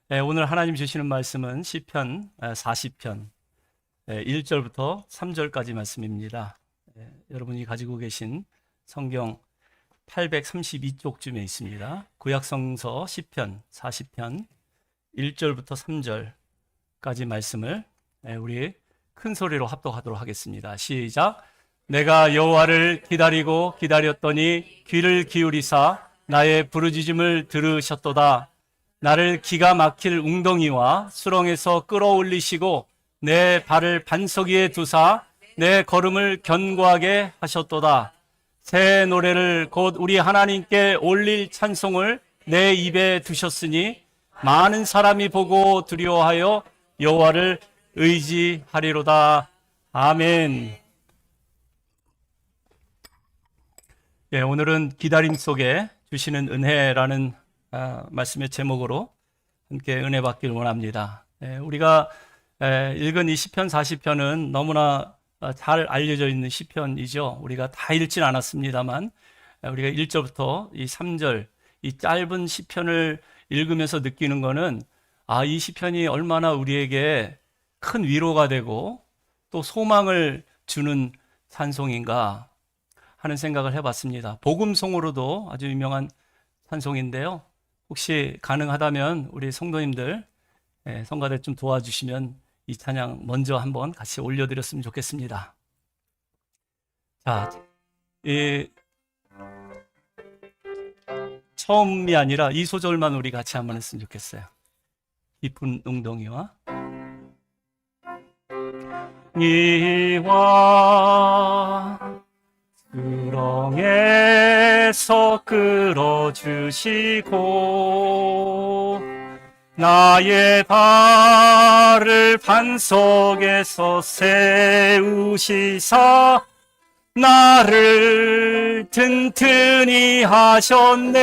오늘 하나님 주시는 말씀은 시편 40편 1절부터 3절까지 말씀입니다. 여러분이 가지고 계신 성경 832쪽쯤에 있습니다. 구약성서 시편 40편 1절부터 3절까지 말씀을 우리 큰 소리로 합독하도록 하겠습니다. 시작. 내가 여호와를 기다리고 기다렸더니 귀를 기울이사 나의 부르짖음을 들으셨도다. 나를 기가 막힐 웅덩이와 수렁에서 끌어올리시고 내 발을 반석 위에 두사 내 걸음을 견고하게 하셨도다. 새 노래를 곧 우리 하나님께 올릴 찬송을 내 입에 두셨으니 많은 사람이 보고 두려워하여 여호와를 의지하리로다. 아멘. 오늘은 기다림 속에 주시는 은혜라는 말씀의 제목으로 함께 은혜 받기를 원합니다. 우리가 읽은 이 시편 40편은 너무나 잘 알려져 있는 시편이죠. 우리가 다 읽진 않았습니다만 우리가 1절부터 이 3절 이 짧은 시편을 읽으면서 느끼는 것은 이 시편이 얼마나 우리에게 큰 위로가 되고 또 소망을 주는 찬송인가 하는 생각을 해봤습니다. 복음송으로도 아주 유명한 찬송인데요. 혹시 가능하다면 우리 성도님들, 성가대 좀 도와주시면 이 찬양 먼저 한번 같이 올려드렸으면 좋겠습니다. 자, 처음이 아니라 이 소절만 우리 같이 한번 했으면 좋겠어요. 깊은 웅덩이와 이와 수렁에서 끌어주시고 나의 발을 반석에서 세우시사 나를 튼튼히 하셨네.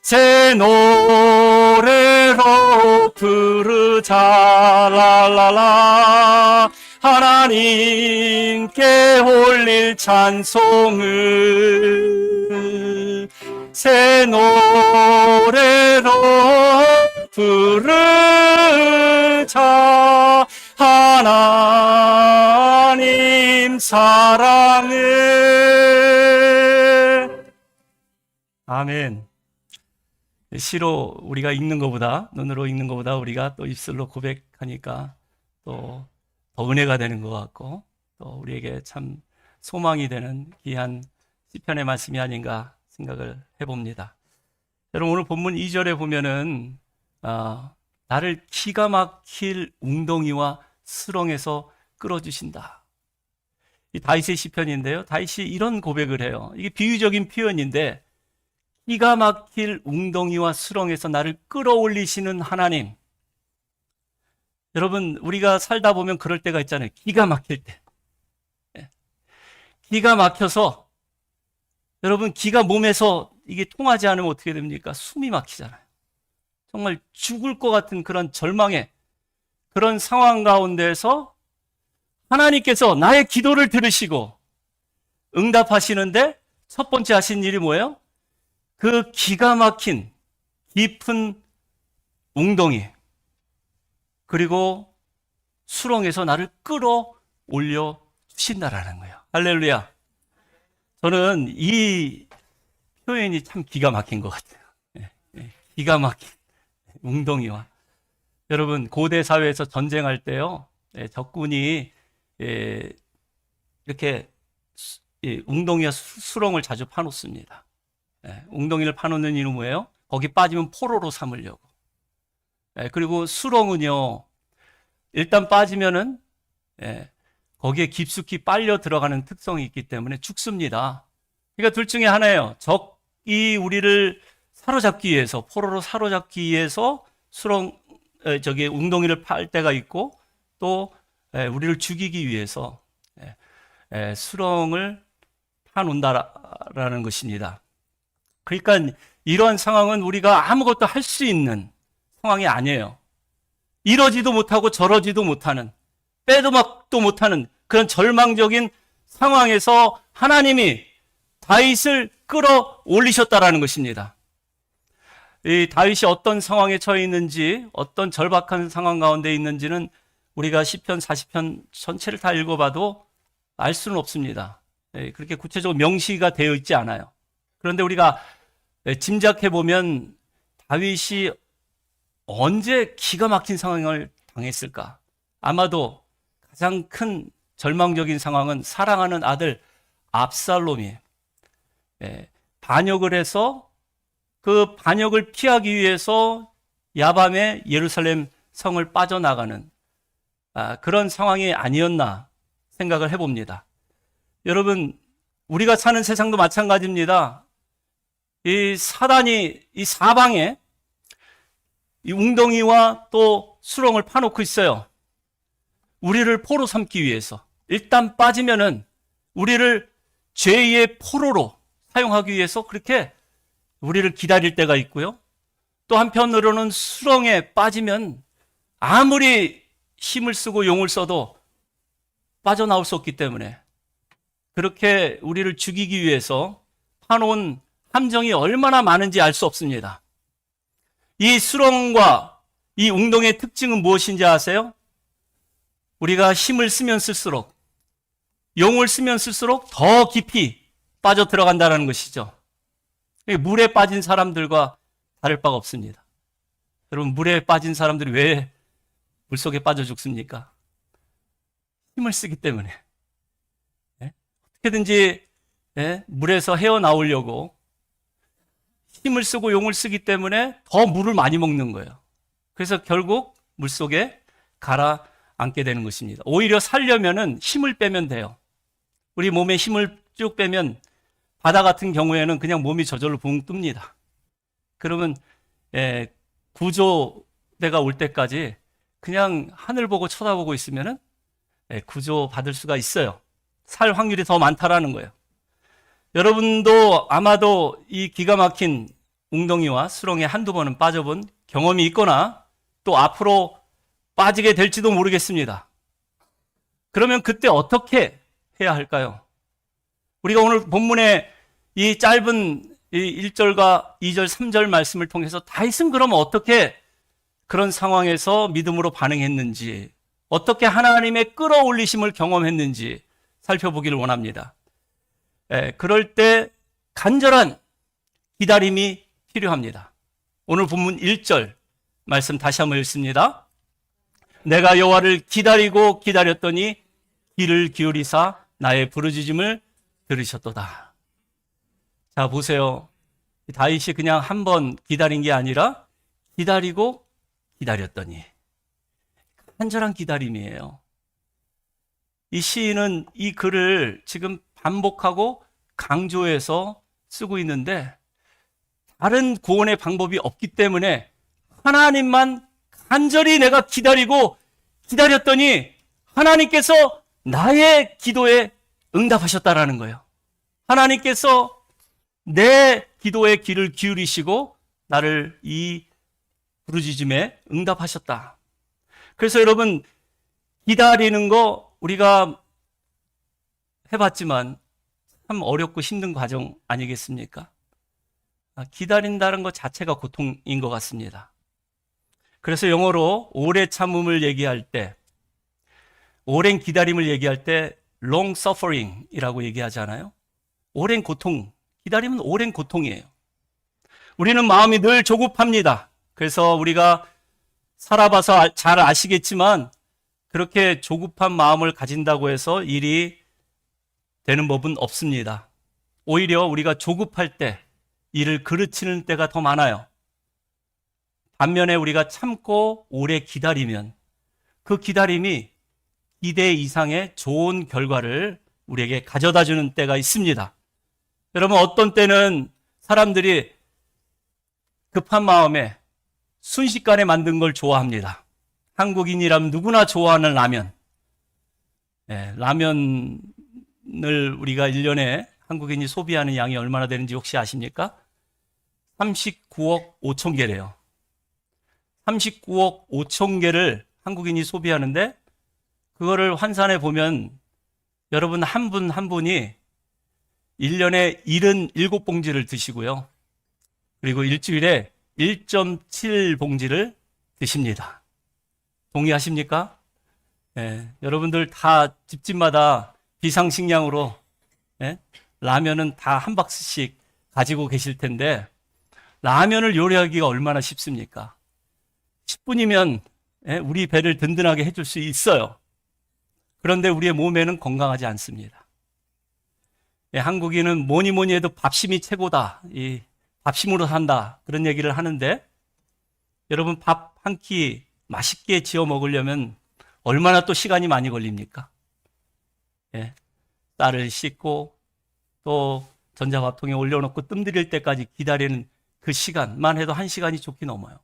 새 노래로 부르자 랄랄라 하나님께 올릴 찬송을 새 노래로 부르자 하나님 사랑을. 아멘. 시로 우리가 읽는 것보다, 눈으로 읽는 것보다 우리가 또 입술로 고백하니까 또 더 은혜가 되는 것 같고 또 우리에게 참 소망이 되는 귀한 시편의 말씀이 아닌가 생각을 해봅니다. 여러분, 오늘 본문 2절에 보면은 나를 기가 막힐 웅덩이와 수렁에서 끌어주신다. 이 다윗의 시편인데요. 다윗이 이런 고백을 해요. 이게 비유적인 표현인데 기가 막힐 웅덩이와 수렁에서 나를 끌어올리시는 하나님. 여러분, 우리가 살다 보면 그럴 때가 있잖아요. 기가 막힐 때. 기가 막혀서 여러분, 기가 몸에서 이게 통하지 않으면 어떻게 됩니까? 숨이 막히잖아요. 정말 죽을 것 같은 그런 절망의 그런 상황 가운데서 하나님께서 나의 기도를 들으시고 응답하시는데 첫 번째 하신 일이 뭐예요? 그 기가 막힌 깊은 웅덩이 그리고 수렁에서 나를 끌어올려 주신다라는 거예요. 할렐루야. 저는 이 표현이 참 기가 막힌 것 같아요. 기가 막힌 웅덩이와. 여러분, 고대 사회에서 전쟁할 때요, 적군이 이렇게 웅덩이와 수렁을 자주 파놓습니다. 웅덩이를 파놓는 이유는 뭐예요? 거기 빠지면 포로로 삼으려고. 그리고 수렁은요, 일단 빠지면은 거기에 깊숙이 빨려 들어가는 특성이 있기 때문에 죽습니다. 그러니까 둘 중에 하나예요. 적이 우리를 사로잡기 위해서, 포로로 사로잡기 위해서 웅덩이를 팔 때가 있고, 또 우리를 죽이기 위해서 수렁을 파놓는다라는 것입니다. 그러니까 이러한 상황은 우리가 아무것도 할 수 있는 상황이 아니에요. 이러지도 못하고 저러지도 못하는, 빼도 막도 못하는 그런 절망적인 상황에서 하나님이 다윗을 끌어올리셨다라는 것입니다. 이 다윗이 어떤 상황에 처해 있는지, 어떤 절박한 상황 가운데 있는지는 우리가 시편 40편 전체를 다 읽어봐도 알 수는 없습니다. 그렇게 구체적으로 명시가 되어 있지 않아요. 그런데 우리가 짐작해 보면 다윗이 언제 기가 막힌 상황을 당했을까? 아마도 가장 큰 절망적인 상황은 사랑하는 아들 압살롬이 반역을 해서 그 반역을 피하기 위해서 야밤에 예루살렘 성을 빠져나가는 그런 상황이 아니었나 생각을 해봅니다. 여러분, 우리가 사는 세상도 마찬가지입니다. 이 사단이 이 사방에 이 웅덩이와 또 수렁을 파놓고 있어요. 우리를 포로 삼기 위해서. 일단 빠지면은 우리를 죄의 포로로 사용하기 위해서 그렇게 우리를 기다릴 때가 있고요. 또 한편으로는 수렁에 빠지면 아무리 힘을 쓰고 용을 써도 빠져나올 수 없기 때문에 그렇게 우리를 죽이기 위해서 파놓은 함정이 얼마나 많은지 알 수 없습니다. 이 수렁과 이 웅덩이의 특징은 무엇인지 아세요? 우리가 힘을 쓰면 쓸수록, 용을 쓰면 쓸수록 더 깊이 빠져 들어간다는 것이죠. 물에 빠진 사람들과 다를 바가 없습니다. 여러분, 물에 빠진 사람들이 왜 물속에 빠져 죽습니까? 힘을 쓰기 때문에. 어떻게든지 물에서 헤어나오려고 힘을 쓰고 용을 쓰기 때문에 더 물을 많이 먹는 거예요. 그래서 결국 물속에 가라앉게 되는 것입니다. 오히려 살려면은 힘을 빼면 돼요. 우리 몸에 힘을 쭉 빼면 바다 같은 경우에는 그냥 몸이 저절로 붕 뜹니다. 그러면 구조대가 올 때까지 그냥 하늘 보고 쳐다보고 있으면은 구조 받을 수가 있어요. 살 확률이 더 많다라는 거예요. 여러분도 아마도 이 기가 막힌 웅덩이와 수렁에 한두 번은 빠져본 경험이 있거나 또 앞으로 빠지게 될지도 모르겠습니다. 그러면 그때 어떻게 해야 할까요? 우리가 오늘 본문의 이 짧은 1절과 2절, 3절 말씀을 통해서 다윗은 그러면 어떻게 그런 상황에서 믿음으로 반응했는지, 어떻게 하나님의 끌어올리심을 경험했는지 살펴보기를 원합니다. 그럴 때 간절한 기다림이 필요합니다. 오늘 본문 1절 말씀 다시 한번 읽습니다. 내가 여호와를 기다리고 기다렸더니 귀를 기울이사 나의 부르짖음을 들으셨도다. 자, 보세요. 다윗이 그냥 한 번 기다린 게 아니라 기다리고 기다렸더니, 간절한 기다림이에요. 이 시인은 이 글을 지금 반복하고 강조해서 쓰고 있는데 다른 구원의 방법이 없기 때문에 하나님만 간절히 내가 기다리고 기다렸더니 하나님께서 나의 기도에 응답하셨다라는 거예요. 하나님께서 내 기도에 귀를 기울이시고 나를 이 부르짖음에 응답하셨다. 그래서 여러분, 기다리는 거 우리가 해봤지만 참 어렵고 힘든 과정 아니겠습니까? 기다린다는 것 자체가 고통인 것 같습니다. 그래서 영어로 오래 참음을 얘기할 때, 오랜 기다림을 얘기할 때 long suffering이라고 얘기하잖아요. 오랜 고통, 기다림은 오랜 고통이에요. 우리는 마음이 늘 조급합니다. 그래서 우리가 살아봐서 잘 아시겠지만 그렇게 조급한 마음을 가진다고 해서 일이 되는 법은 없습니다. 오히려 우리가 조급할 때 일을 그르치는 때가 더 많아요. 반면에 우리가 참고 오래 기다리면 그 기다림이 기대 이상의 좋은 결과를 우리에게 가져다 주는 때가 있습니다. 여러분, 어떤 때는 사람들이 급한 마음에 순식간에 만든 걸 좋아합니다. 한국인이라면 누구나 좋아하는 라면. 라면을 우리가 1년에 한국인이 소비하는 양이 얼마나 되는지 혹시 아십니까? 39억 5천 개래요. 39억 5천 개를 한국인이 소비하는데 그거를 환산해 보면 여러분 한 분 한 분이 1년에 77봉지를 드시고요. 그리고 일주일에 1.7봉지를 드십니다. 동의하십니까? 여러분들 다 집집마다 비상식량으로 라면은 다 한 박스씩 가지고 계실 텐데 라면을 요리하기가 얼마나 쉽습니까? 10분이면 우리 배를 든든하게 해줄 수 있어요. 그런데 우리의 몸에는 건강하지 않습니다. 한국인은 뭐니 뭐니 해도 밥심이 최고다. 이 밥심으로 산다. 그런 얘기를 하는데 여러분 밥 한 끼 맛있게 지어 먹으려면 얼마나 또 시간이 많이 걸립니까? 쌀을 씻고 또 전자밥통에 올려놓고 뜸 들일 때까지 기다리는 그 시간만 해도 1시간이 좋게 넘어요.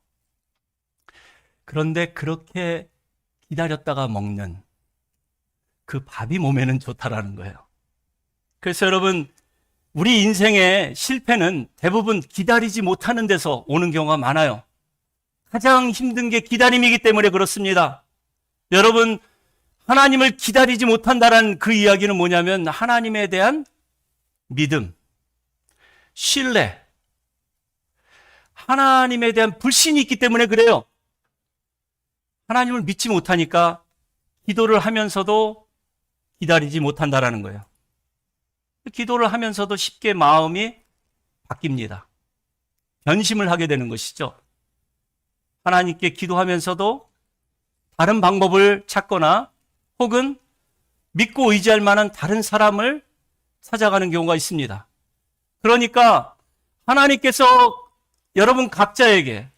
그런데 그렇게 기다렸다가 먹는 그 밥이 몸에는 좋다라는 거예요. 그래서 여러분, 우리 인생의 실패는 대부분 기다리지 못하는 데서 오는 경우가 많아요. 가장 힘든 게 기다림이기 때문에 그렇습니다. 여러분, 하나님을 기다리지 못한다는 그 이야기는 뭐냐면 하나님에 대한 믿음, 신뢰, 하나님에 대한 불신이 있기 때문에 그래요. 하나님을 믿지 못하니까 기도를 하면서도 기다리지 못한다라는 거예요. 기도를 하면서도 쉽게 마음이 바뀝니다. 변심을 하게 되는 것이죠. 하나님께 기도하면서도 다른 방법을 찾거나 혹은 믿고 의지할 만한 다른 사람을 찾아가는 경우가 있습니다. 그러니까 하나님께서 여러분 각자에게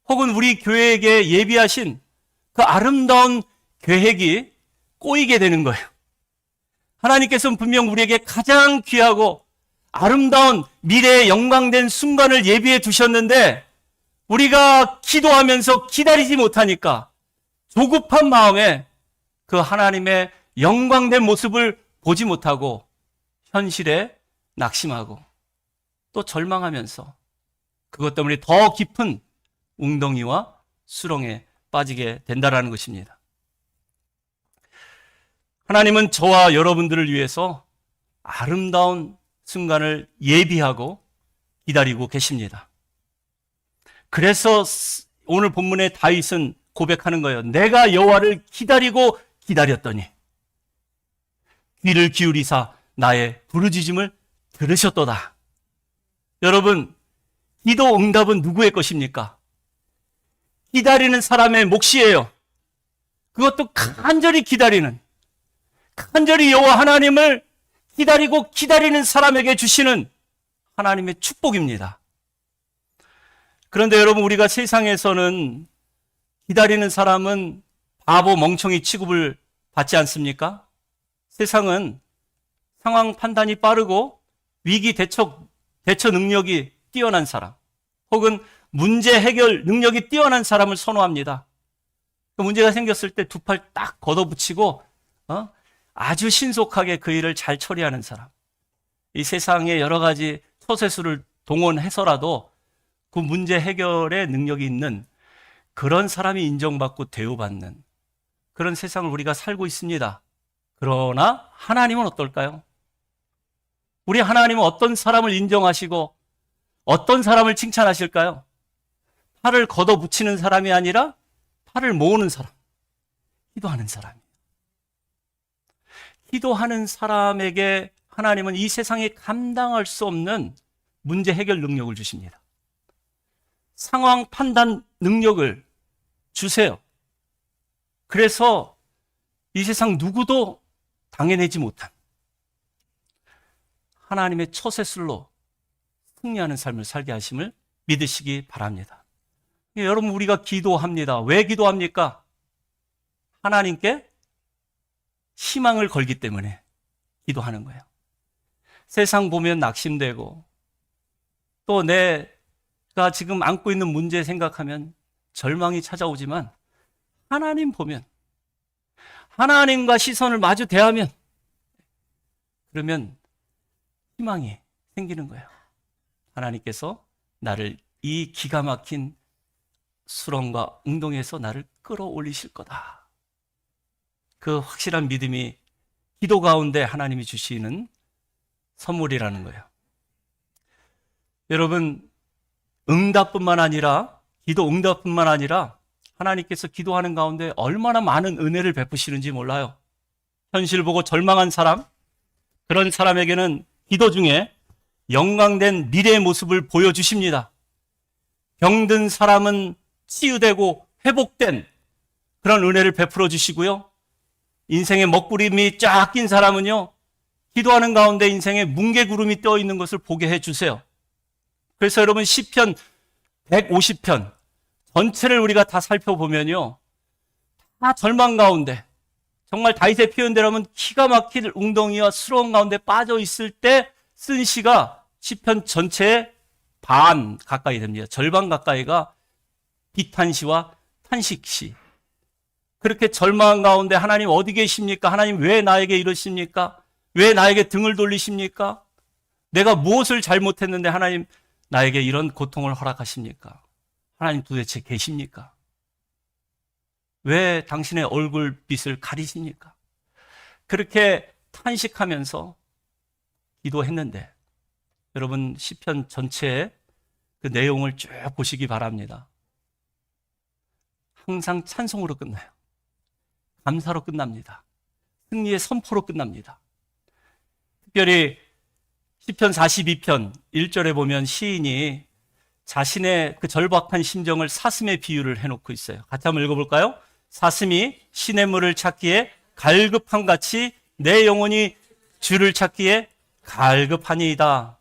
혹은 우리 교회에게 예비하신 그 아름다운 계획이 꼬이게 되는 거예요. 하나님께서는 분명 우리에게 가장 귀하고 아름다운 미래의 영광된 순간을 예비해 두셨는데 우리가 기도하면서 기다리지 못하니까 조급한 마음에 그 하나님의 영광된 모습을 보지 못하고 현실에 낙심하고 또 절망하면서 그것 때문에 더 깊은 웅덩이와 수렁에 빠지게 된다라는 것입니다. 하나님은 저와 여러분들을 위해서 아름다운 순간을 예비하고 기다리고 계십니다. 그래서 오늘 본문의 다윗은 고백하는 거예요. 내가 여호와를 기다리고 기다렸더니 귀를 기울이사 나의 부르짖음을 들으셨도다. 여러분, 기도 응답은 누구의 것입니까? 기다리는 사람의 몫이에요. 그것도 간절히 기다리는, 간절히 여호와 하나님을 기다리고 기다리는 사람에게 주시는 하나님의 축복입니다. 그런데 여러분, 우리가 세상에서는 기다리는 사람은 바보 멍청이 취급을 받지 않습니까? 세상은 상황 판단이 빠르고 위기 대처 능력이 뛰어난 사람 혹은 문제 해결 능력이 뛰어난 사람을 선호합니다. 문제가 생겼을 때 두 팔 딱 걷어붙이고 아주 신속하게 그 일을 잘 처리하는 사람. 이 세상에 여러 가지 처세술을 동원해서라도 그 문제 해결의 능력이 있는 그런 사람이 인정받고 대우받는 그런 세상을 우리가 살고 있습니다. 그러나 하나님은 어떨까요? 우리 하나님은 어떤 사람을 인정하시고 어떤 사람을 칭찬하실까요? 팔을 걷어붙이는 사람이 아니라 팔을 모으는 사람, 기도하는 사람이에요. 기도하는 사람에게 하나님은 이 세상에 감당할 수 없는 문제 해결 능력을 주십니다. 상황 판단 능력을 주세요. 그래서 이 세상 누구도 당해내지 못한 하나님의 처세술로 승리하는 삶을 살게 하심을 믿으시기 바랍니다. 여러분, 우리가 기도합니다. 왜 기도합니까? 하나님께 희망을 걸기 때문에 기도하는 거예요. 세상 보면 낙심되고 또 내가 지금 안고 있는 문제 생각하면 절망이 찾아오지만 하나님 보면, 하나님과 시선을 마주 대하면 그러면 희망이 생기는 거예요. 하나님께서 나를 이 기가 막힌 수렁과 웅덩이에서 나를 끌어올리실 거다. 그 확실한 믿음이 기도 가운데 하나님이 주시는 선물이라는 거예요. 여러분, 응답뿐만 아니라, 기도 응답뿐만 아니라 하나님께서 기도하는 가운데 얼마나 많은 은혜를 베푸시는지 몰라요. 현실 보고 절망한 사람, 그런 사람에게는 기도 중에 영광된 미래의 모습을 보여주십니다. 병든 사람은 치유되고 회복된 그런 은혜를 베풀어 주시고요. 인생의 먹구름이 쫙 낀 사람은요, 기도하는 가운데 인생에 뭉게구름이 떠 있는 것을 보게 해주세요. 그래서 여러분 시편 150편 전체를 우리가 다 살펴보면요, 다 절망 가운데, 정말 다윗의 표현대로면 기가 막힐 웅덩이와 수렁 가운데 빠져 있을 때 쓴 시가 시편 전체의 반 가까이 됩니다. 절반 가까이가 비탄시와 탄식시. 그렇게 절망 가운데 하나님 어디 계십니까? 하나님 왜 나에게 이러십니까? 왜 나에게 등을 돌리십니까? 내가 무엇을 잘못했는데 하나님 나에게 이런 고통을 허락하십니까? 하나님 도대체 계십니까? 왜 당신의 얼굴빛을 가리십니까? 그렇게 탄식하면서 기도했는데, 여러분 시편 전체의 그 내용을 쭉 보시기 바랍니다. 항상 찬송으로 끝나요. 감사로 끝납니다. 승리의 선포로 끝납니다. 특별히 시편 42편 1절에 보면 시인이 자신의 그 절박한 심정을 사슴의 비유를 해놓고 있어요. 같이 한번 읽어볼까요? 사슴이 시냇물을 찾기에 갈급함 같이 내 영혼이 주를 찾기에 갈급하니이다.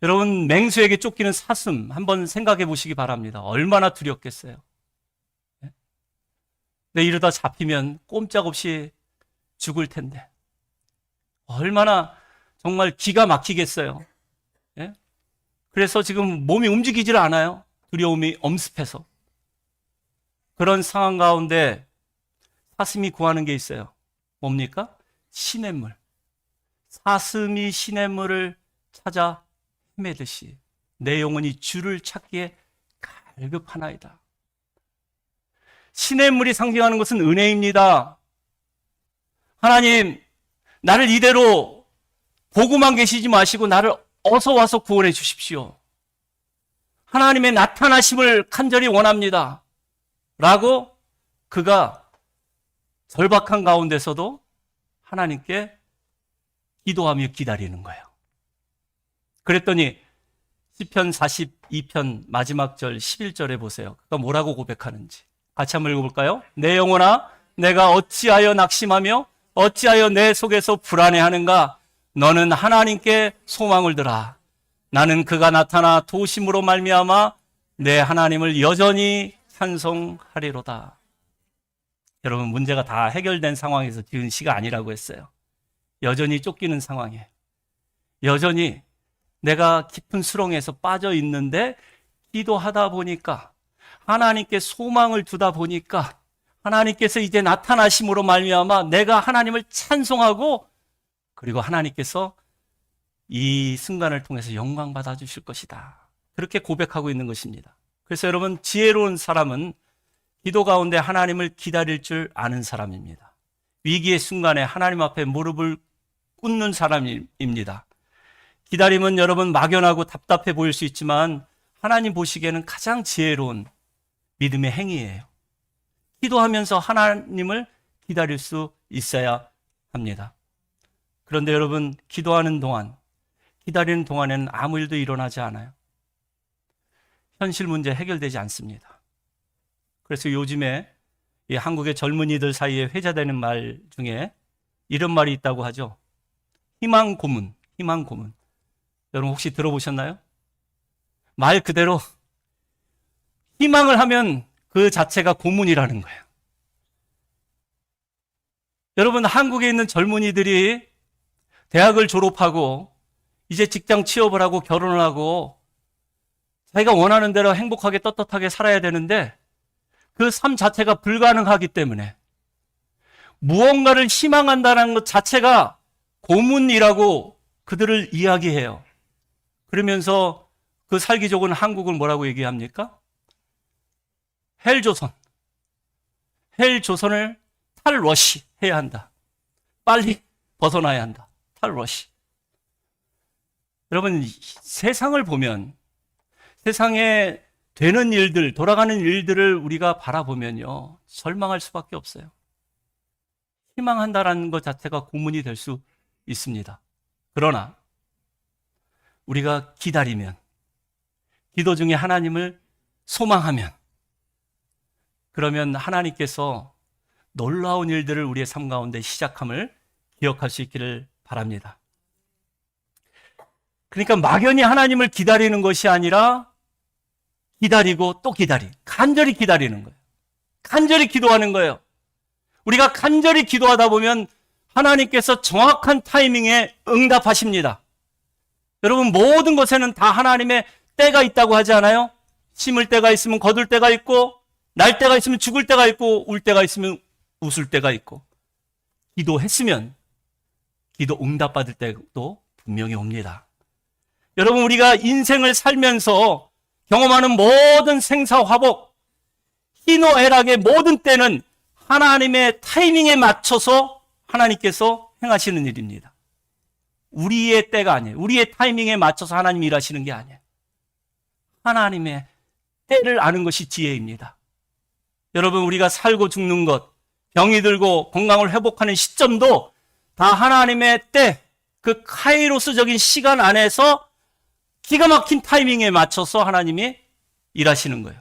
여러분, 맹수에게 쫓기는 사슴 한번 생각해 보시기 바랍니다. 얼마나 두렵겠어요. 근데 이러다 잡히면 꼼짝없이 죽을 텐데 얼마나 정말 기가 막히겠어요. 예? 그래서 지금 몸이 움직이질 않아요. 두려움이 엄습해서. 그런 상황 가운데 사슴이 구하는 게 있어요. 뭡니까? 시냇물. 사슴이 시냇물을 찾아 헤매듯이 내 영혼이 주를 찾기에 갈급하나이다. 시냇물이 상징하는 것은 은혜입니다. 하나님, 나를 이대로 보고만 계시지 마시고 나를 어서 와서 구원해 주십시오. 하나님의 나타나심을 간절히 원합니다. 라고 그가 절박한 가운데서도 하나님께 기도하며 기다리는 거예요. 그랬더니 시편 42편 마지막 절 11절에 보세요. 그가 뭐라고 고백하는지 같이 한번 읽어볼까요? 내 영혼아, 내가 어찌하여 낙심하며 어찌하여 내 속에서 불안해하는가? 너는 하나님께 소망을 들아. 나는 그가 나타나 도심으로 말미암아 내 하나님을 여전히 찬송하리로다. 여러분, 문제가 다 해결된 상황에서 지은 시가 아니라고 했어요. 여전히 쫓기는 상황에, 여전히 내가 깊은 수렁에서 빠져 있는데 기도하다 보니까, 하나님께 소망을 두다 보니까 하나님께서 이제 나타나심으로 말미암아 내가 하나님을 찬송하고, 그리고 하나님께서 이 순간을 통해서 영광 받아 주실 것이다. 그렇게 고백하고 있는 것입니다. 그래서 여러분, 지혜로운 사람은 기도 가운데 하나님을 기다릴 줄 아는 사람입니다. 위기의 순간에 하나님 앞에 무릎을 꿇는 사람입니다. 기다림은 여러분 막연하고 답답해 보일 수 있지만 하나님 보시기에는 가장 지혜로운 믿음의 행위예요. 기도하면서 하나님을 기다릴 수 있어야 합니다. 그런데 여러분, 기도하는 동안, 기다리는 동안에는 아무 일도 일어나지 않아요. 현실 문제 해결되지 않습니다. 그래서 요즘에 이 한국의 젊은이들 사이에 회자되는 말 중에 이런 말이 있다고 하죠. 희망 고문, 희망 고문. 여러분 혹시 들어보셨나요? 말 그대로 희망을 하면 그 자체가 고문이라는 거예요. 여러분, 한국에 있는 젊은이들이 대학을 졸업하고 이제 직장 취업을 하고 결혼을 하고 자기가 원하는 대로 행복하게 떳떳하게 살아야 되는데 그 삶 자체가 불가능하기 때문에 무언가를 희망한다는 것 자체가 고문이라고 그들을 이야기해요. 그러면서 그 살기 좋은 한국을 뭐라고 얘기합니까? 헬조선. 헬조선을 탈러시 해야 한다. 빨리 벗어나야 한다. 탈러시. 여러분, 세상을 보면 세상에 되는 일들, 돌아가는 일들을 우리가 바라보면요, 절망할 수밖에 없어요. 희망한다라는 것 자체가 고문이 될 수 있습니다. 그러나 우리가 기다리면, 기도 중에 하나님을 소망하면, 그러면 하나님께서 놀라운 일들을 우리의 삶 가운데 시작함을 기억할 수 있기를 바랍니다. 그러니까 막연히 하나님을 기다리는 것이 아니라 기다리고 또 간절히 기다리는 거예요. 간절히 기도하는 거예요. 우리가 간절히 기도하다 보면 하나님께서 정확한 타이밍에 응답하십니다. 여러분, 모든 것에는 다 하나님의 때가 있다고 하지 않아요? 심을 때가 있으면 거둘 때가 있고, 날 때가 있으면 죽을 때가 있고, 울 때가 있으면 웃을 때가 있고, 기도했으면 기도 응답받을 때도 분명히 옵니다. 여러분, 우리가 인생을 살면서 경험하는 모든 생사화복, 희노애락의 모든 때는 하나님의 타이밍에 맞춰서 하나님께서 행하시는 일입니다. 우리의 때가 아니에요. 우리의 타이밍에 맞춰서 하나님이 일하시는 게 아니에요. 하나님의 때를 아는 것이 지혜입니다. 여러분, 우리가 살고 죽는 것, 병이 들고 건강을 회복하는 시점도 다 하나님의 때, 그 카이로스적인 시간 안에서 기가 막힌 타이밍에 맞춰서 하나님이 일하시는 거예요.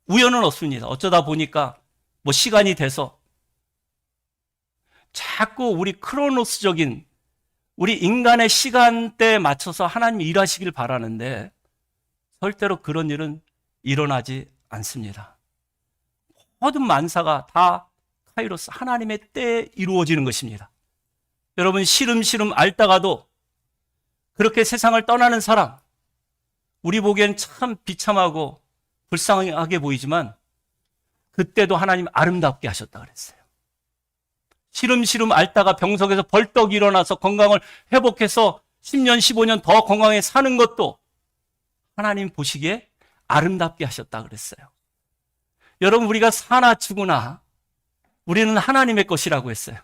우연은 없습니다. 어쩌다 보니까 시간이 돼서 자꾸 우리 크로노스적인 우리 인간의 시간대에 맞춰서 하나님이 일하시길 바라는데 절대로 그런 일은 일어나지 않습니다. 모든 만사가 다 카이로스, 하나님의 때에 이루어지는 것입니다. 여러분, 시름시름 앓다가도 그렇게 세상을 떠나는 사람, 우리 보기엔 참 비참하고 불쌍하게 보이지만 그때도 하나님 아름답게 하셨다 그랬어요. 시름시름 앓다가 병석에서 벌떡 일어나서 건강을 회복해서 10년, 15년 더 건강하게 사는 것도 하나님 보시기에 아름답게 하셨다 그랬어요. 여러분, 우리가 사나 죽으나 우리는 하나님의 것이라고 했어요.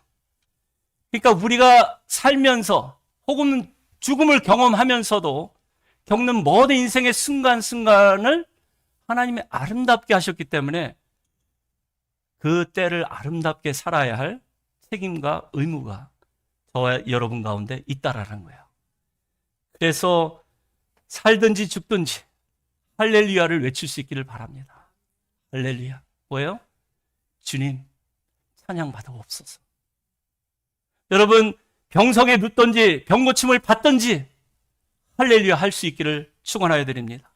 그러니까 우리가 살면서 혹은 죽음을 경험하면서도 겪는 모든 인생의 순간순간을 하나님이 아름답게 하셨기 때문에 그 때를 아름답게 살아야 할 책임과 의무가 저와 여러분 가운데 있다라는 거예요. 그래서 살든지 죽든지 할렐루야를 외칠 수 있기를 바랍니다. 할렐루야. 뭐예요? 주님, 찬양 받아옵소서. 여러분, 병석에 눕든지 병고침을 받든지 할렐루야 할 수 있기를 축원하여 드립니다.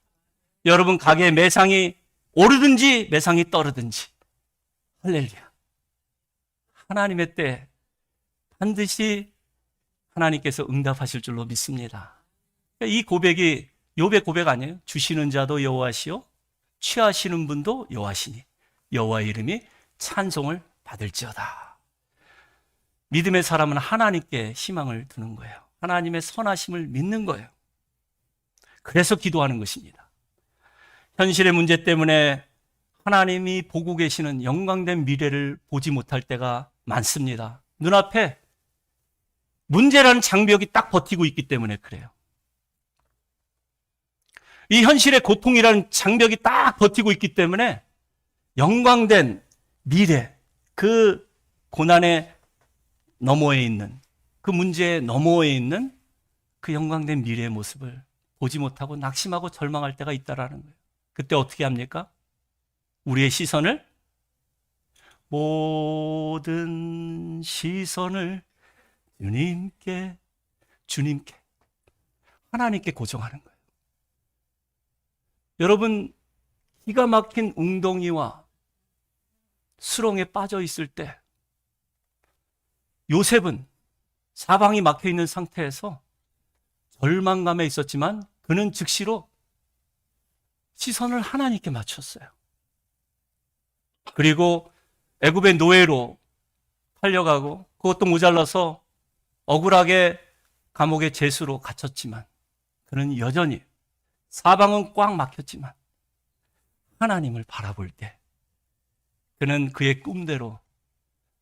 여러분, 가게의 매상이 오르든지 매상이 떨어든지 할렐루야. 하나님의 때 반드시 하나님께서 응답하실 줄로 믿습니다. 이 고백이 욥의 고백 아니에요? 주시는 자도 여호와시요 취하시는 분도 여호와시니 여호와의 이름이 찬송을 받을지어다. 믿음의 사람은 하나님께 희망을 두는 거예요. 하나님의 선하심을 믿는 거예요. 그래서 기도하는 것입니다. 현실의 문제 때문에 하나님이 보고 계시는 영광된 미래를 보지 못할 때가 많습니다. 눈앞에 문제라는 장벽이 딱 버티고 있기 때문에 그래요. 이 현실의 고통이라는 장벽이 딱 버티고 있기 때문에 영광된 미래, 그 고난의 너머에 있는, 그 문제의 너머에 있는 그 영광된 미래의 모습을 보지 못하고 낙심하고 절망할 때가 있다라는 거예요. 그때 어떻게 합니까? 우리의 시선을, 모든 시선을 주님께 하나님께 고정하는 거예요. 여러분, 기가 막힌 웅덩이와 수렁에 빠져 있을 때 요셉은 사방이 막혀 있는 상태에서 절망감에 있었지만 그는 즉시로 시선을 하나님께 맞췄어요. 그리고 애굽의 노예로 팔려가고 그것도 모자라서 억울하게 감옥의 죄수로 갇혔지만 그는 여전히 사방은 꽉 막혔지만 하나님을 바라볼 때 그는 그의 꿈대로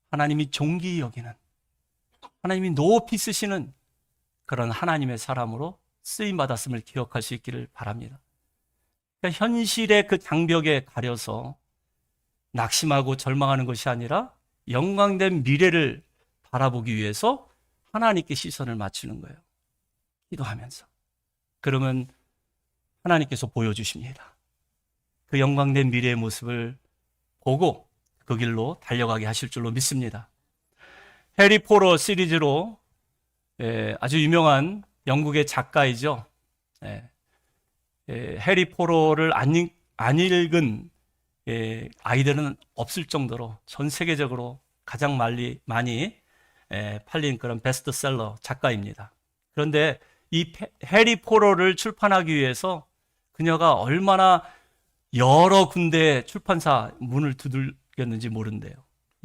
하나님이 존귀히 여기는, 하나님이 높이 쓰시는 그런 하나님의 사람으로 쓰임받았음을 기억할 수 있기를 바랍니다. 그러니까 현실의 그 장벽에 가려서 낙심하고 절망하는 것이 아니라 영광된 미래를 바라보기 위해서 하나님께 시선을 맞추는 거예요. 기도하면서. 그러면 하나님께서 보여주십니다. 그 영광된 미래의 모습을 보고 그 길로 달려가게 하실 줄로 믿습니다. 해리 포터 시리즈로 아주 유명한 영국의 작가이죠. 해리 포터를 안 읽은 아이들은 없을 정도로 전 세계적으로 가장 많이 팔린 그런 베스트셀러 작가입니다. 그런데 이 해리 포터를 출판하기 위해서 그녀가 얼마나 여러 군데 출판사 문을 두들겼는지 모른대요.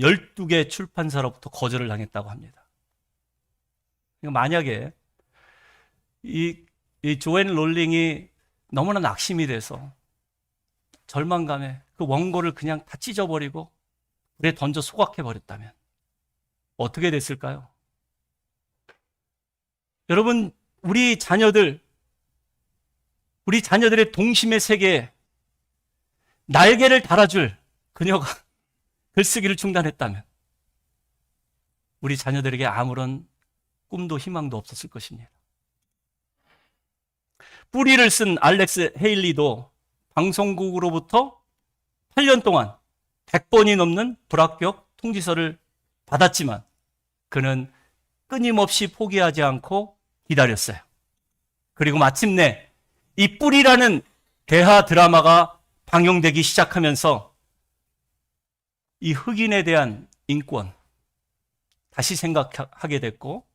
12개 출판사로부터 거절을 당했다고 합니다. 그러니까 만약에 이 조앤 롤링이 너무나 낙심이 돼서 절망감에 그 원고를 그냥 다 찢어버리고 물에 던져 소각해버렸다면 어떻게 됐을까요? 여러분, 우리 자녀들의 동심의 세계에 날개를 달아줄 그녀가 글쓰기를 중단했다면 우리 자녀들에게 아무런 꿈도 희망도 없었을 것입니다. 뿌리를 쓴 알렉스 헤일리도 방송국으로부터 8년 동안 100번이 넘는 불합격 통지서를 받았지만 그는 끊임없이 포기하지 않고 기다렸어요. 그리고 마침내 이 뿌리라는 대하 드라마가 방영되기 시작하면서 이 흑인에 대한 인권 다시 생각하게 됐고,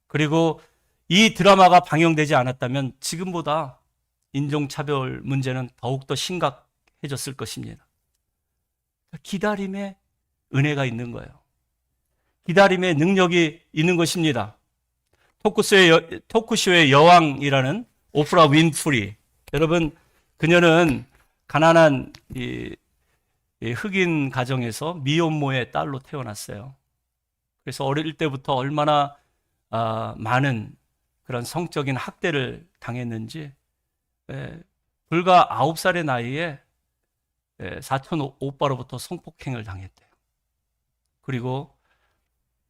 그리고 이 드라마가 방영되지 않았다면 지금보다 인종차별 문제는 더욱더 심각해졌을 것입니다. 기다림에 은혜가 있는 거예요. 기다림에 능력이 있는 것입니다. 토크쇼의 여왕이라는 오프라 윈프리, 여러분, 그녀는 가난한 이 흑인 가정에서 미혼모의 딸로 태어났어요. 그래서 어릴 때부터 얼마나 많은 그런 성적인 학대를 당했는지, 불과 9살의 나이에 사촌 오빠로부터 성폭행을 당했대요. 그리고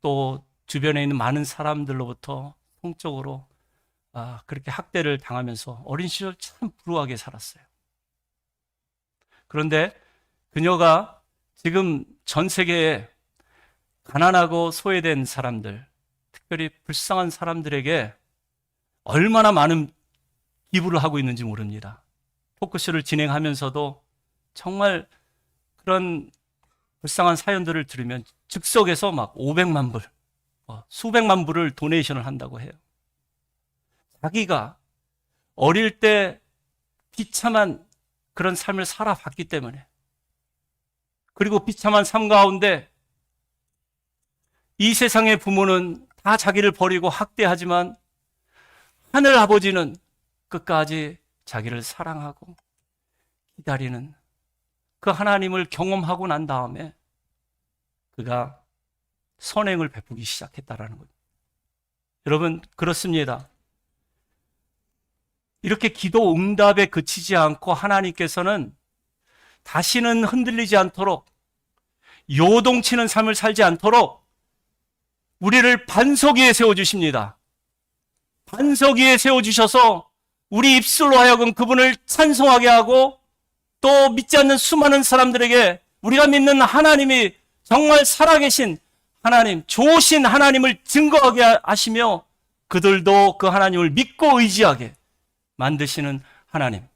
또 주변에 있는 많은 사람들로부터 성적으로 그렇게 학대를 당하면서 어린 시절 참 불우하게 살았어요. 그런데 그녀가 지금 전 세계에 가난하고 소외된 사람들, 특별히 불쌍한 사람들에게 얼마나 많은 기부를 하고 있는지 모릅니다. 토크쇼를 진행하면서도 정말 그런 불쌍한 사연들을 들으면 즉석에서 막 500만 불, 수백만 불을 도네이션을 한다고 해요. 자기가 어릴 때 비참한 그런 삶을 살아봤기 때문에, 그리고 비참한 삶 가운데 이 세상의 부모는 다 자기를 버리고 학대하지만 하늘 아버지는 끝까지 자기를 사랑하고 기다리는 그 하나님을 경험하고 난 다음에 그가 선행을 베푸기 시작했다라는 거예요. 여러분, 그렇습니다. 이렇게 기도 응답에 그치지 않고 하나님께서는 다시는 흔들리지 않도록, 요동치는 삶을 살지 않도록 우리를 반석 위에 세워주십니다. 반석 위에 세워주셔서 우리 입술로 하여금 그분을 찬송하게 하고, 또 믿지 않는 수많은 사람들에게 우리가 믿는 하나님이 정말 살아계신 하나님, 좋으신 하나님을 증거하게 하시며 그들도 그 하나님을 믿고 의지하게 만드시는 하나님.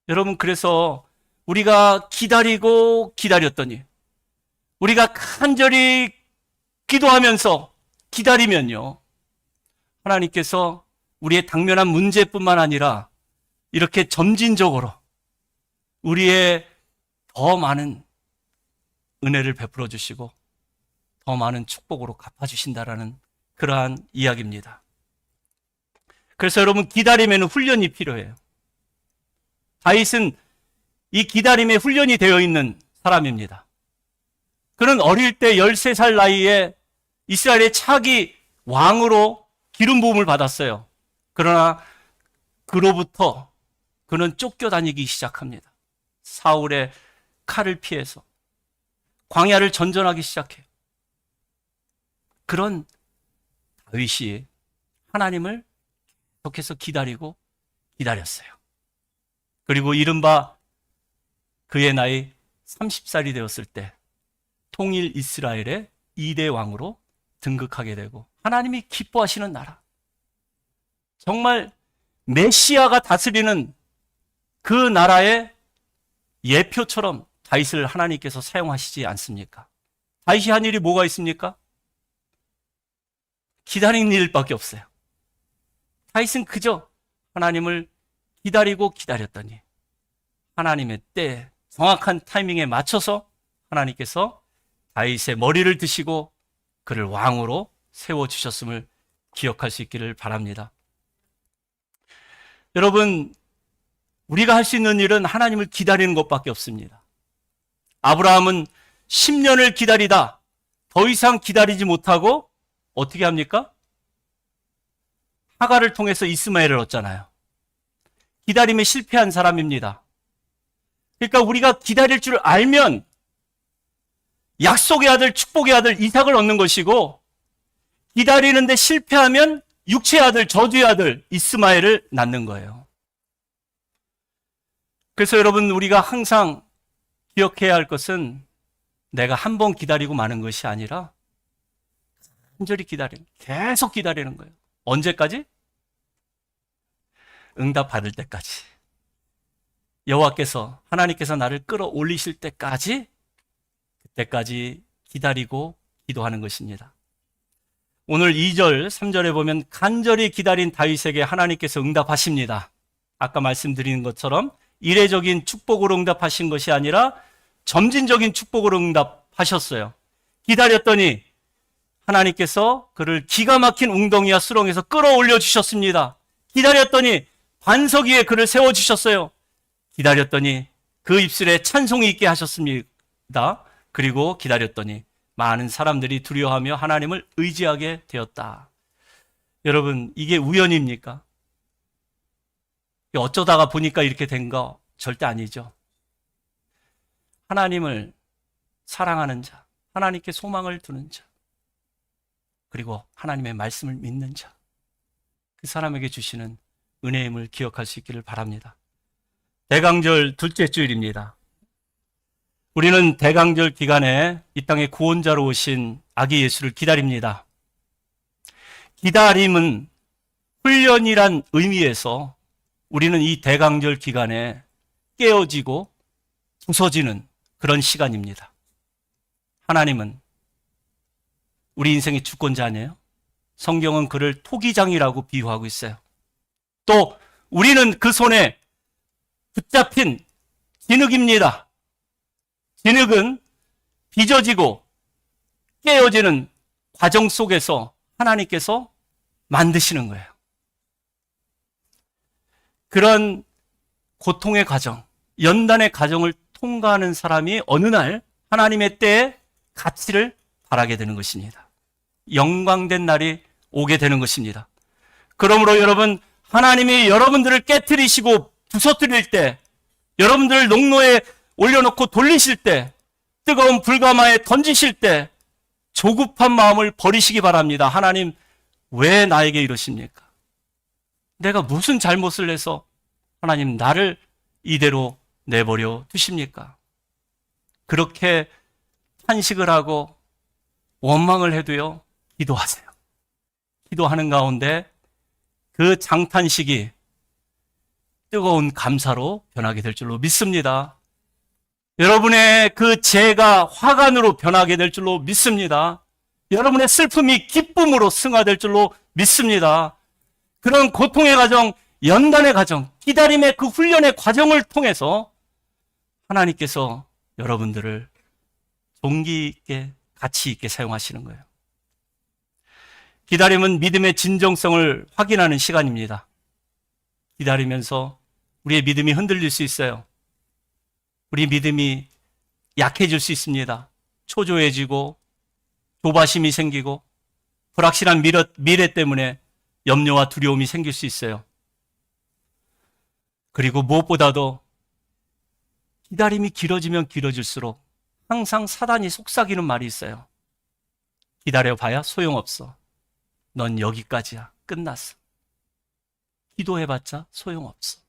여러분, 그래서 우리가 기다리고 기다렸더니, 우리가 간절히 기도하면서 기다리면요, 하나님께서 우리의 당면한 문제뿐만 아니라 이렇게 점진적으로 우리의 더 많은 은혜를 베풀어 주시고 더 많은 축복으로 갚아주신다라는 그러한 이야기입니다. 그래서 여러분, 기다림에는 훈련이 필요해요. 다윗은 이 기다림에 훈련이 되어 있는 사람입니다. 그는 어릴 때 13살 나이에 이스라엘의 차기 왕으로 기름 부음을 받았어요. 그러나 그로부터 그는 쫓겨다니기 시작합니다. 사울의 칼을 피해서 광야를 전전하기 시작해요. 그런 다윗이 하나님을 계속해서 기다리고 기다렸어요. 그리고 이른바 그의 나이 30살이 되었을 때 통일 이스라엘의 2대 왕으로 등극하게 되고 하나님이 기뻐하시는 나라, 정말 메시아가 다스리는 그 나라의 예표처럼 다윗을 하나님께서 사용하시지 않습니까? 다윗이 한 일이 뭐가 있습니까? 기다리는 일밖에 없어요. 다윗은 그저 하나님을 기다리고 기다렸더니 하나님의 때 정확한 타이밍에 맞춰서 하나님께서 다윗의 머리를 드시고 그를 왕으로 세워주셨음을 기억할 수 있기를 바랍니다. 여러분, 우리가 할 수 있는 일은 하나님을 기다리는 것밖에 없습니다. 아브라함은 10년을 기다리다 더 이상 기다리지 못하고 어떻게 합니까? 하가를 통해서 이스마엘을 얻잖아요. 기다림에 실패한 사람입니다. 그러니까 우리가 기다릴 줄 알면 약속의 아들, 축복의 아들 이삭을 얻는 것이고, 기다리는데 실패하면 육체의 아들, 저주의 아들 이스마엘을 낳는 거예요. 그래서 여러분, 우리가 항상 기억해야 할 것은 내가 한 번 기다리고 마는 것이 아니라 간절히 기다리는, 계속 기다리는 거예요. 언제까지? 응답 받을 때까지. 여호와께서, 하나님께서 나를 끌어올리실 때까지, 그때까지 기다리고 기도하는 것입니다. 오늘 2절, 3절에 보면 간절히 기다린 다윗에게 하나님께서 응답하십니다. 아까 말씀드린 것처럼 이례적인 축복으로 응답하신 것이 아니라 점진적인 축복으로 응답하셨어요. 기다렸더니 하나님께서 그를 기가 막힌 웅덩이와 수렁에서 끌어올려 주셨습니다. 기다렸더니 반석 위에 그를 세워주셨어요. 기다렸더니 그 입술에 찬송이 있게 하셨습니다. 그리고 기다렸더니 많은 사람들이 두려워하며 하나님을 의지하게 되었다. 여러분, 이게 우연입니까? 어쩌다가 보니까 이렇게 된 거 절대 아니죠. 하나님을 사랑하는 자, 하나님께 소망을 두는 자, 그리고 하나님의 말씀을 믿는 자, 그 사람에게 주시는 은혜임을 기억할 수 있기를 바랍니다. 대강절 둘째 주일입니다. 우리는 대강절 기간에 이 땅에 구원자로 오신 아기 예수를 기다립니다. 기다림은 훈련이란 의미에서 우리는 이 대강절 기간에 깨어지고 부서지는 그런 시간입니다. 하나님은 우리 인생의 주권자 아니에요? 성경은 그를 토기장이라고 비유하고 있어요. 또 우리는 그 손에 붙잡힌 진흙입니다. 진흙은 빚어지고 깨어지는 과정 속에서 하나님께서 만드시는 거예요. 그런 고통의 과정, 연단의 과정을 통과하는 사람이 어느 날 하나님의 때에 가치를 바라게 되는 것입니다. 영광된 날이 오게 되는 것입니다. 그러므로 여러분, 하나님이 여러분들을 깨트리시고 부서뜨릴 때, 여러분들을 농로에 올려놓고 돌리실 때, 뜨거운 불가마에 던지실 때 조급한 마음을 버리시기 바랍니다. 하나님, 왜 나에게 이러십니까? 내가 무슨 잘못을 해서 하나님 나를 이대로 내버려 두십니까? 그렇게 탄식을 하고 원망을 해도요, 기도하세요. 기도하는 가운데 그 장탄식이 뜨거운 감사로 변하게 될 줄로 믿습니다. 여러분의 그 죄가 화관으로 변하게 될 줄로 믿습니다. 여러분의 슬픔이 기쁨으로 승화될 줄로 믿습니다. 그런 고통의 과정, 연단의 과정, 기다림의 그 훈련의 과정을 통해서 하나님께서 여러분들을 동기 있게, 가치 있게 사용하시는 거예요. 기다림은 믿음의 진정성을 확인하는 시간입니다. 기다리면서 우리의 믿음이 흔들릴 수 있어요. 우리 믿음이 약해질 수 있습니다. 초조해지고 조바심이 생기고 불확실한 미래 때문에 염려와 두려움이 생길 수 있어요. 그리고 무엇보다도 기다림이 길어지면 길어질수록 항상 사단이 속삭이는 말이 있어요. 기다려봐야 소용없어. 넌 여기까지야. 끝났어. 기도해봤자 소용없어.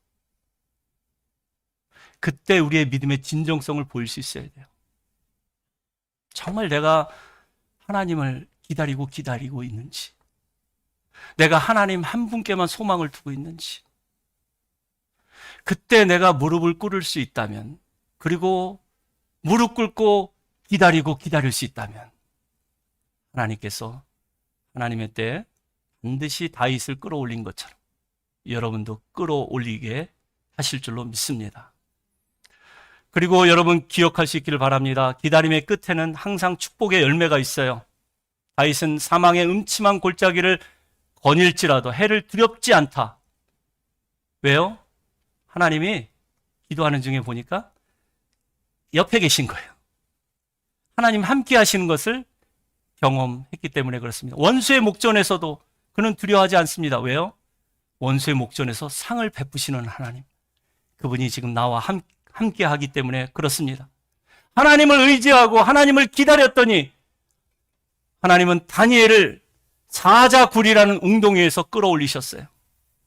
그때 우리의 믿음의 진정성을 보일 수 있어야 돼요. 정말 내가 하나님을 기다리고 있는지, 내가 하나님 한 분께만 소망을 두고 있는지, 그때 내가 무릎을 꿇을 수 있다면, 그리고 무릎 꿇고 기다릴 수 있다면 하나님께서 하나님의 때에 반드시 다윗을 끌어올린 것처럼 여러분도 끌어올리게 하실 줄로 믿습니다. 그리고 여러분 기억할 수 있기를 바랍니다. 기다림의 끝에는 항상 축복의 열매가 있어요. 다윗은 사망의 음침한 골짜기를 거닐지라도 해를 두렵지 않다. 왜요? 하나님이 기도하는 중에 보니까 옆에 계신 거예요. 하나님 함께 하시는 것을 경험했기 때문에 그렇습니다. 원수의 목전에서도 그는 두려워하지 않습니다. 왜요? 원수의 목전에서 상을 베푸시는 하나님. 그분이 지금 나와 함께 하기 때문에 그렇습니다. 하나님을 의지하고 하나님을 기다렸더니 하나님은 다니엘을 사자굴이라는 웅덩이에서 끌어올리셨어요.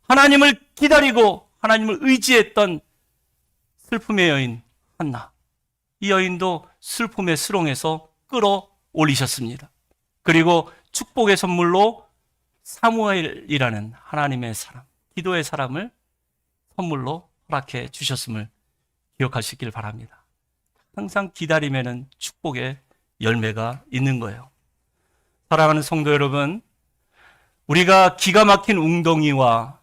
하나님을 기다리고 하나님을 의지했던 슬픔의 여인 한나. 이 여인도 슬픔의 수렁에서 끌어올리셨습니다. 그리고 축복의 선물로 사무엘이라는 하나님의 사람, 기도의 사람을 선물로 허락해 주셨음을 기억할 수 있기를 바랍니다. 항상 기다림에는 축복의 열매가 있는 거예요. 사랑하는 성도 여러분, 우리가 기가 막힌 웅덩이와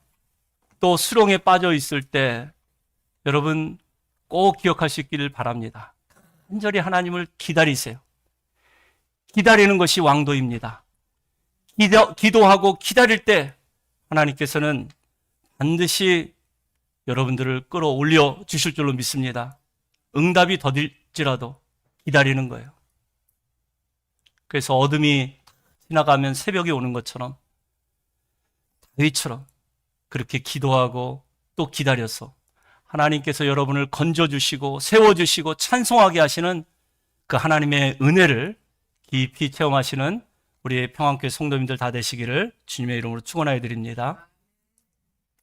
또 수렁에 빠져 있을 때 여러분 꼭 기억할 수 있기를 바랍니다. 간절히 하나님을 기다리세요. 기다리는 것이 왕도입니다. 기도하고 기다릴 때 하나님께서는 반드시 여러분들을 끌어올려 주실 줄로 믿습니다. 응답이 더딜지라도 기다리는 거예요. 그래서 어둠이 지나가면 새벽이 오는 것처럼 다윗처럼 그렇게 기도하고 또 기다려서 하나님께서 여러분을 건져주시고 세워주시고 찬송하게 하시는 그 하나님의 은혜를 깊이 체험하시는 우리의 평안교회 성도님들 다 되시기를 주님의 이름으로 축원하여 드립니다.